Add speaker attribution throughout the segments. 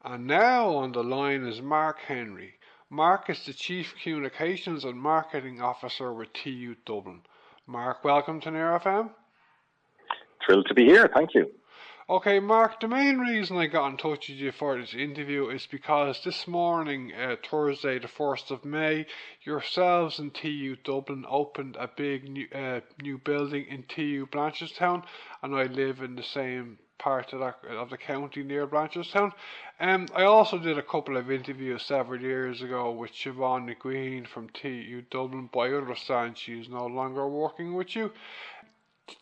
Speaker 1: And now on the line is Mark Henry. Mark is the Chief Communications and Marketing Officer with TU Dublin. Mark, welcome to Near FM.
Speaker 2: Thrilled to be here, thank you.
Speaker 1: Okay, Mark, the main reason I got in touch with you for this interview is because this morning, Thursday the 1st of May, yourselves and TU Dublin opened a big new building in TU Blanchardstown, and I live in the same part of the county near Blanchardstown. I also did a couple of interviews several years ago with Siobhan Green from TU Dublin, but I understand she's no longer working with you.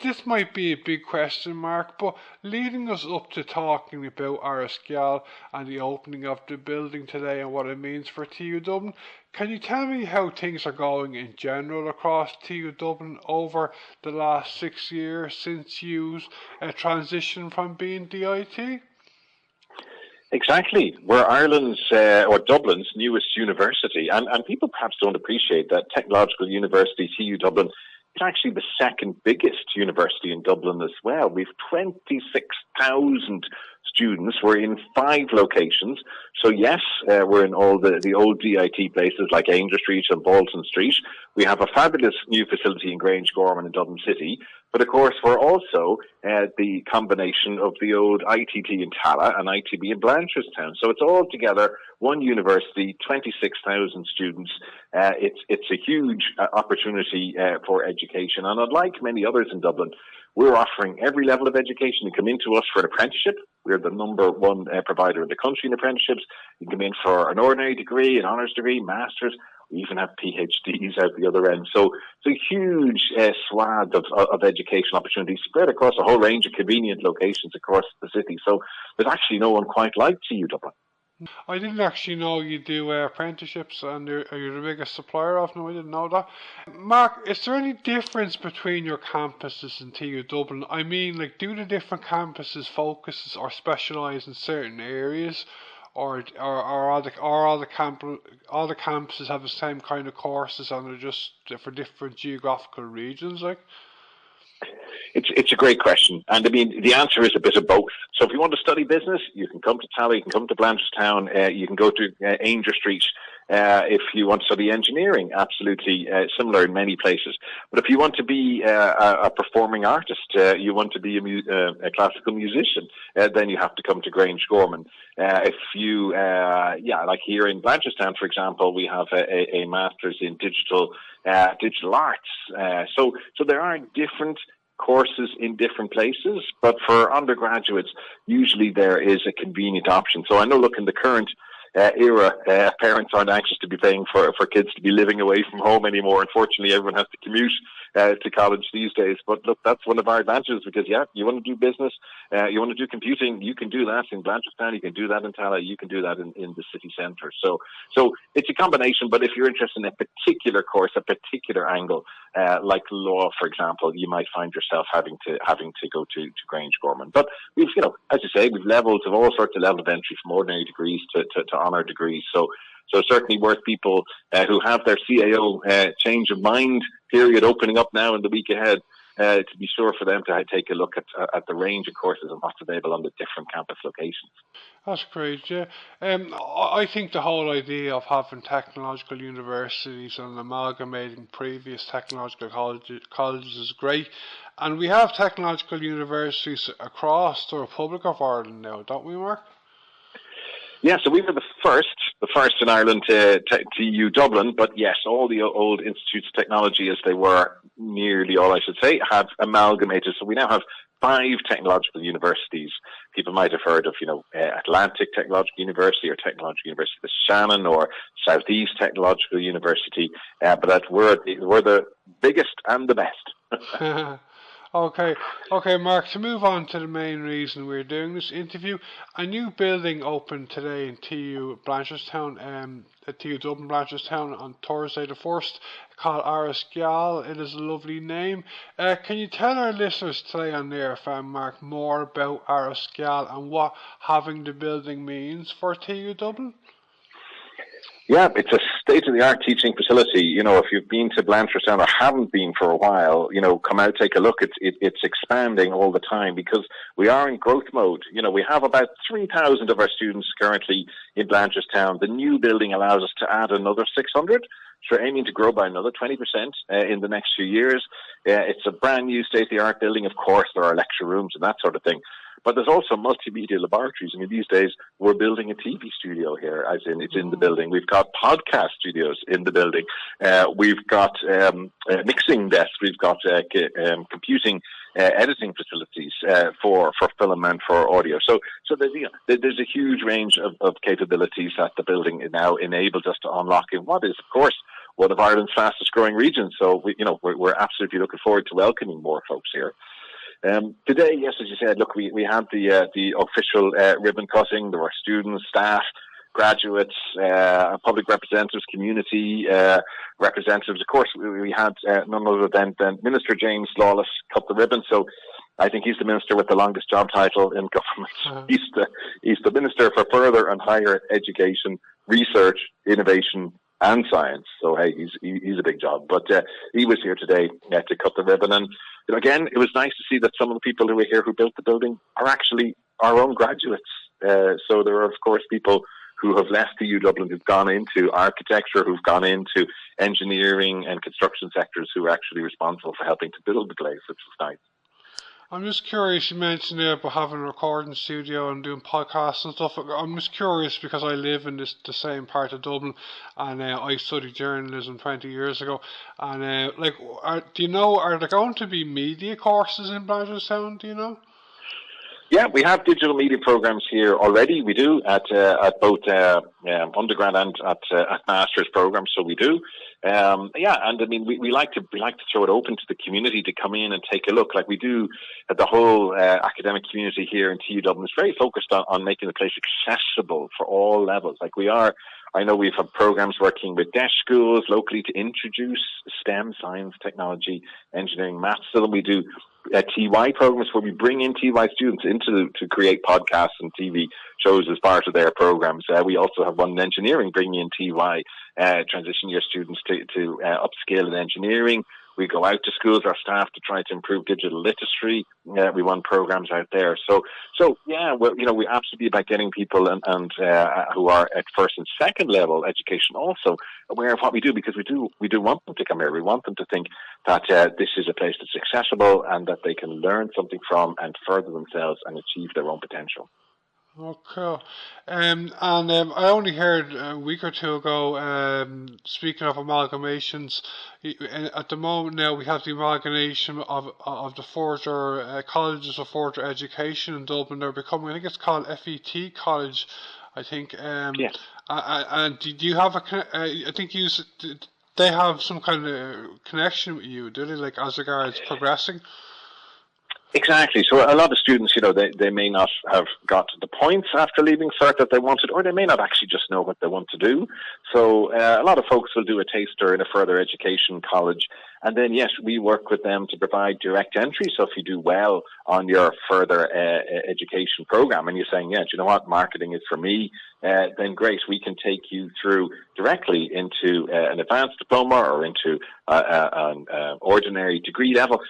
Speaker 1: This might be a big question mark, but leading us up to talking about Áras Geal and the opening of the building today and what it means for TU Dublin, can you tell me how things are going in general across TU Dublin over the last 6 years since you transitioned from being DIT?
Speaker 2: Exactly. We're Ireland's, or Dublin's newest university, and people perhaps don't appreciate that Technological University, TU Dublin, it's actually the second biggest university in Dublin as well. We've 26,000 students. We're in 5 locations. So yes, we're in all the old DIT places like Ainger Street and Bolton Street. We have a fabulous new facility in Grangegorman in Dublin City. But of course, we're also the combination of the old ITT in Tala and ITB in Blanchardstown. So it's all together, one university, 26,000 students. It's a huge opportunity for education. And unlike many others in Dublin, we're offering every level of education. You come into us for an apprenticeship. We're the #1 provider in the country in apprenticeships. You can come in for an ordinary degree, an honours degree, masters. We even have PhDs out the other end. So it's a huge swath of education opportunities spread across a whole range of convenient locations across the city. So there's actually no one quite like TU Dublin.
Speaker 1: I didn't actually know you do apprenticeships and you're the biggest supplier of them. I didn't know that. Mark, is there any difference between your campuses in TU Dublin? I mean, like, do the different campuses focus or specialise in certain areas? Or all the campuses have the same kind of courses and they're just for different geographical regions, like?
Speaker 2: It's a great question. And I mean, the answer is a bit of both. So if you want to study business, you can come to Tala, you can come to Blanchardstown, you can go to Ainger Street. If you want to study engineering, absolutely similar in many places. But if you want to be a performing artist, you want to be a classical musician, then you have to come to Grangegorman. If you, like here in Blanchardstown, for example, we have a master's in digital arts. So there are different courses in different places, but for undergraduates, usually there is a convenient option. So I know, look, in the current era, parents aren't anxious to be paying for kids to be living away from home anymore. Unfortunately, everyone has to commute to college these days. But look, that's one of our advantages because, you want to do business, you want to do computing, you can do that in Blanchardstown, you can do that in Tala, you can do that in the city centre. So it's a combination, but if you're interested in a particular course, a particular angle, like law, for example, you might find yourself having to go to Grangegorman. But we've, as you say, we've levels of all sorts of level of entry from ordinary degrees to honour degrees. So certainly worth people who have their CAO change of mind period opening up now in the week ahead to be sure for them to take a look at the range of courses and what's available on the different campus locations.
Speaker 1: That's great, yeah. I think the whole idea of having technological universities and amalgamating previous technological colleges is great. And we have technological universities across the Republic of Ireland now, don't we, Mark?
Speaker 2: Yeah, so we were the first in Ireland to TU Dublin, but yes, all the old institutes of technology, as they were, nearly all I should say, have amalgamated. So we now have 5 technological universities. People might have heard of, Atlantic Technological University or Technological University of Shannon or Southeast Technological University, but we're the biggest and the best.
Speaker 1: Okay, Mark, to move on to the main reason we're doing this interview, a new building opened today in TU Blanchardstown, at TU Dublin Blanchardstown on Thursday the 1st, called Áras Geal. It is a lovely name. Can you tell our listeners today on Near FM, Mark, more about Áras Geal and what having the building means for TU Dublin?
Speaker 2: Yeah, it's a state-of-the-art teaching facility. You know, if you've been to Blanchardstown or haven't been for a while, you know, come out, take a look. It's expanding all the time because we are in growth mode. You know, we have about 3,000 of our students currently in Blanchardstown. The new building allows us to add another 600. So we're aiming to grow by another 20% in the next few years. It's a brand new state-of-the-art building. Of course, there are lecture rooms and that sort of thing. But there's also multimedia laboratories. I mean, these days we're building a TV studio here, as in it's in the building. We've got podcast studios in the building. We've got mixing desks. We've got computing editing facilities for film and for audio. So there's a huge range of capabilities that the building now enables us to unlock in what is, of course, one of Ireland's fastest growing regions. So we're absolutely looking forward to welcoming more folks here. Today, yes, as you said, look, we had the official ribbon cutting. There were students, staff, graduates, public representatives, community representatives. Of course, we had none other than Minister James Lawless cut the ribbon. So I think he's the minister with the longest job title in government. He's the Minister for Further and Higher Education, Research, Innovation and Science. So, hey, he's a big job. But he was here today to cut the ribbon. And again, it was nice to see that some of the people who were here who built the building are actually our own graduates. So there are, of course, people who have left TU Dublin, who've gone into architecture, who've gone into engineering and construction sectors, who are actually responsible for helping to build the place, which was nice.
Speaker 1: I'm just curious, you mentioned there about having a recording studio and doing podcasts and stuff. I'm just curious because I live in the same part of Dublin, and I studied journalism 20 years ago. And do you know, are there going to be media courses in Blanchardstown? Do you know?
Speaker 2: Yeah, we have digital media programs here already. We do at both undergrad and at master's programs. So we do. And I mean, we like to throw it open to the community to come in and take a look. Like we do at the whole academic community here in TU Dublin. It's very focused on making the place accessible for all levels. Like we are. I know we've had programs working with deaf schools locally to introduce STEM, science, technology, engineering, maths. So then we do TY programs where we bring in TY students to create podcasts and TV shows as part of their programs. We also have one in engineering, bringing in TY transition year students to upscale in engineering. We go out to schools, our staff, to try to improve digital literacy. We run programs out there. So yeah, we absolutely about getting people and who are at first and second level education also aware of what we do, because we do want them to come here. We want them to think that this is a place that's accessible and that they can learn something from and further themselves and achieve their own potential.
Speaker 1: Oh, cool. I only heard a week or two ago, speaking of amalgamations, at the moment now we have the amalgamation of the further colleges of further education in Dublin. They're becoming, I think it's called FET College, I think.
Speaker 2: Yes.
Speaker 1: And do you have I think they have some kind of connection with you, do they, like as regards progressing?
Speaker 2: Exactly. So a lot of students, they may not have got the points after leaving CERT that they wanted, or they may not actually just know what they want to do. So a lot of folks will do a taster in a further education college. And then, yes, we work with them to provide direct entry. So if you do well on your further education program and you're saying, yeah, do you know what, marketing is for me, then great, we can take you through directly into an advanced diploma or into an ordinary degree level,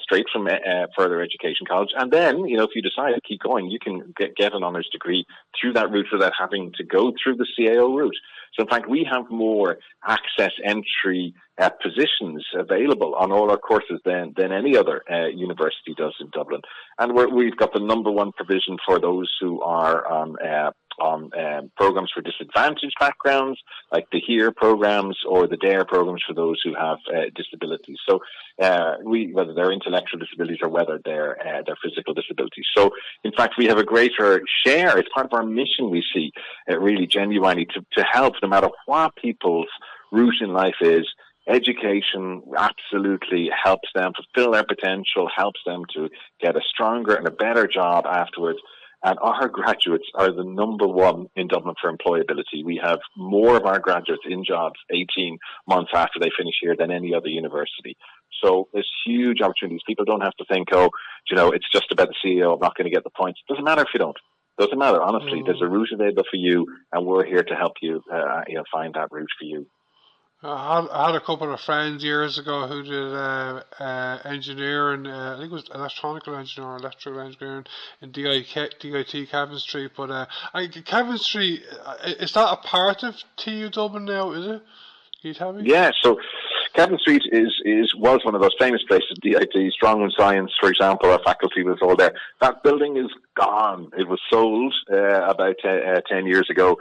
Speaker 2: straight from further education college. And then, if you decide to keep going, you can get an honours degree through that route without having to go through the CAO route. So in fact, we have more access entry positions available on all our courses than any other university does in Dublin. And we've got the number one provision for those who are on programs for disadvantaged backgrounds, like the HEAR programs or the DARE programs for those who have disabilities. So whether they're intellectual disabilities or whether they're physical disabilities. So in fact, we have a greater share. It's part of our mission, we see, really genuinely to help, no matter what people's route in life is. Education absolutely helps them fulfill their potential, helps them to get a stronger and a better job afterwards. And our graduates are the number one in Dublin for employability. We have more of our graduates in jobs 18 months after they finish here than any other university. So there's huge opportunities. People don't have to think, it's just about the CEO, I'm not going to get the points. It doesn't matter if you don't. Doesn't matter, honestly. There's a route available for you, and we're here to help you, find that route for you.
Speaker 1: I had a couple of friends years ago who did engineering, I think it was electrical engineering in DIT Kevin Street. But Kevin Street, is that a part of TU Dublin now, is it? Can you tell me?
Speaker 2: Yeah, so Kevin Street was one of those famous places, DIT, strong in science, for example. Our faculty was all there. That building is gone. It was sold about 10 years ago,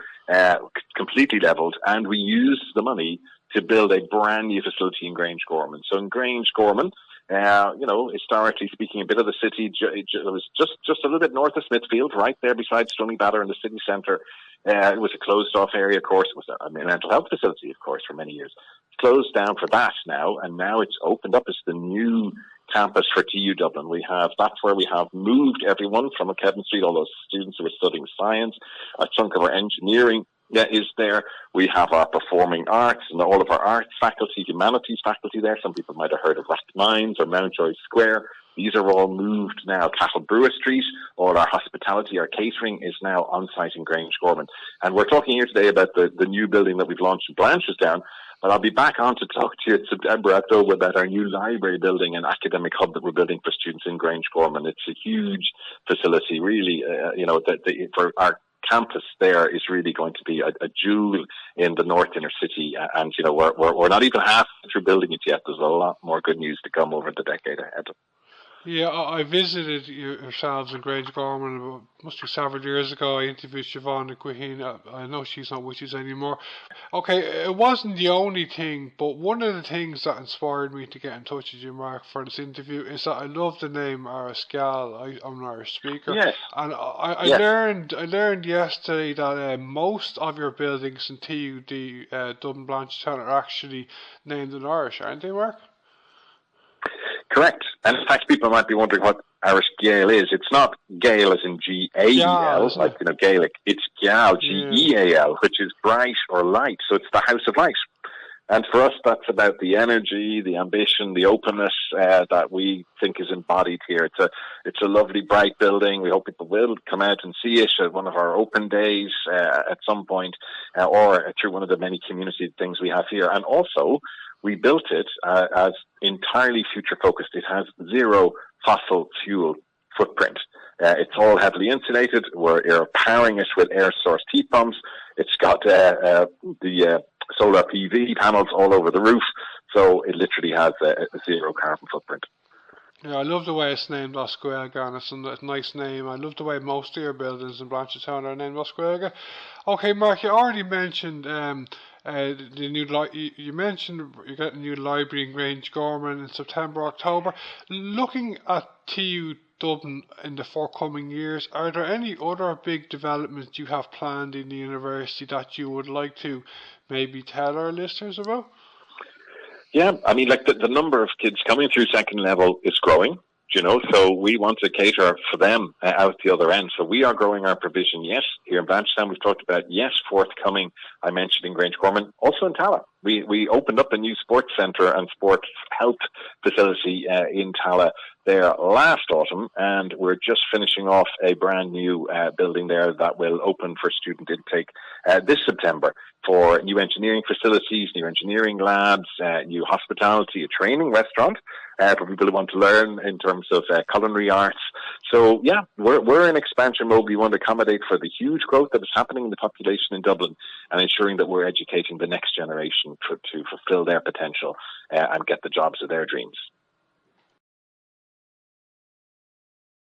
Speaker 2: completely levelled, and we used the money to build a brand new facility in Grange-Gorman. So in Grange-Gorman, historically speaking, a bit of the city, it was just a little bit north of Smithfield, right there beside Stony Batter in the city centre. It was a closed-off area, of course. It was a mental health facility, of course, for many years. It's closed down for that now, and now it's opened up as the new campus for TU Dublin. That's where we have moved everyone from Kevin Street, all those students who were studying science. A chunk of our engineering is there. We have our performing arts and all of our arts faculty, humanities faculty there. Some people might have heard of Rathmines or Mountjoy Square. These are all moved now. Castlecurragh Street, all our hospitality, our catering is now on site in Grange-Gorman. And we're talking here today about the new building that we've launched in Blanchardstown. But I'll be back on to talk to you in September, October about our new library building and academic hub that we're building for students in Grange-Gorman. It's a huge facility, really, for our campus there is really going to be a jewel in the north inner city, and we're not even half through building it yet. There's a lot more good news to come over the decade ahead.
Speaker 1: Yeah, I visited yourselves in Grange-Gorman, must be several years ago. I interviewed Siobhan Quiheen. I know she's not with us anymore. Okay, it wasn't the only thing, but one of the things that inspired me to get in touch with you, Mark, for this interview is that I love the name Áras Geal. I'm an Irish speaker.
Speaker 2: Yes.
Speaker 1: And I learned yesterday that most of your buildings in TU Dublin Blanchardstown are actually named in Irish, aren't they, Mark?
Speaker 2: Correct. And in fact, people might be wondering what Áras Geal is. It's not Gael as in G-A-E-L, like, Gaelic. It's Geal, G-E-A-L, which is bright or light. So it's the house of light. And for us, that's about the energy, the ambition, the openness that we think is embodied here. It's a lovely, bright building. We hope people will come out and see it at one of our open days at some point, or through one of the many community things we have here. And also, we built it as entirely future-focused. It has zero fossil fuel footprint. It's all heavily insulated. We're powering it with air-source heat pumps. It's got the solar PV panels all over the roof, so it literally has a zero carbon footprint.
Speaker 1: Yeah, I love the way it's named Áras Geal, and it's a nice name. I love the way most of your buildings in Blanchardstown are named Áras Geal. Okay, Mark, you already mentioned you mentioned you got a new library in Grange-Gorman in September, October. Looking at TU Dublin in the forthcoming years, are there any other big developments you have planned in the university that you would like to maybe tell our listeners about?
Speaker 2: Yeah, I mean, like the number of kids coming through second level is growing, so we want to cater for them out the other end. So we are growing our provision, yes, here in Blanchardstown. We've talked about, yes, forthcoming, I mentioned in Grange-Gorman, also in Tallaght. We opened up a new sports centre and sports health facility in Tallaght there last autumn, and we're just finishing off a brand new building there that will open for student intake this September for new engineering facilities, new engineering labs, new hospitality, a training restaurant for people who want to learn in terms of culinary arts. So, yeah, we're in expansion mode. We want to accommodate for the huge growth that is happening in the population in Dublin and ensuring that we're educating the next generation to fulfill their potential and get the jobs of their dreams.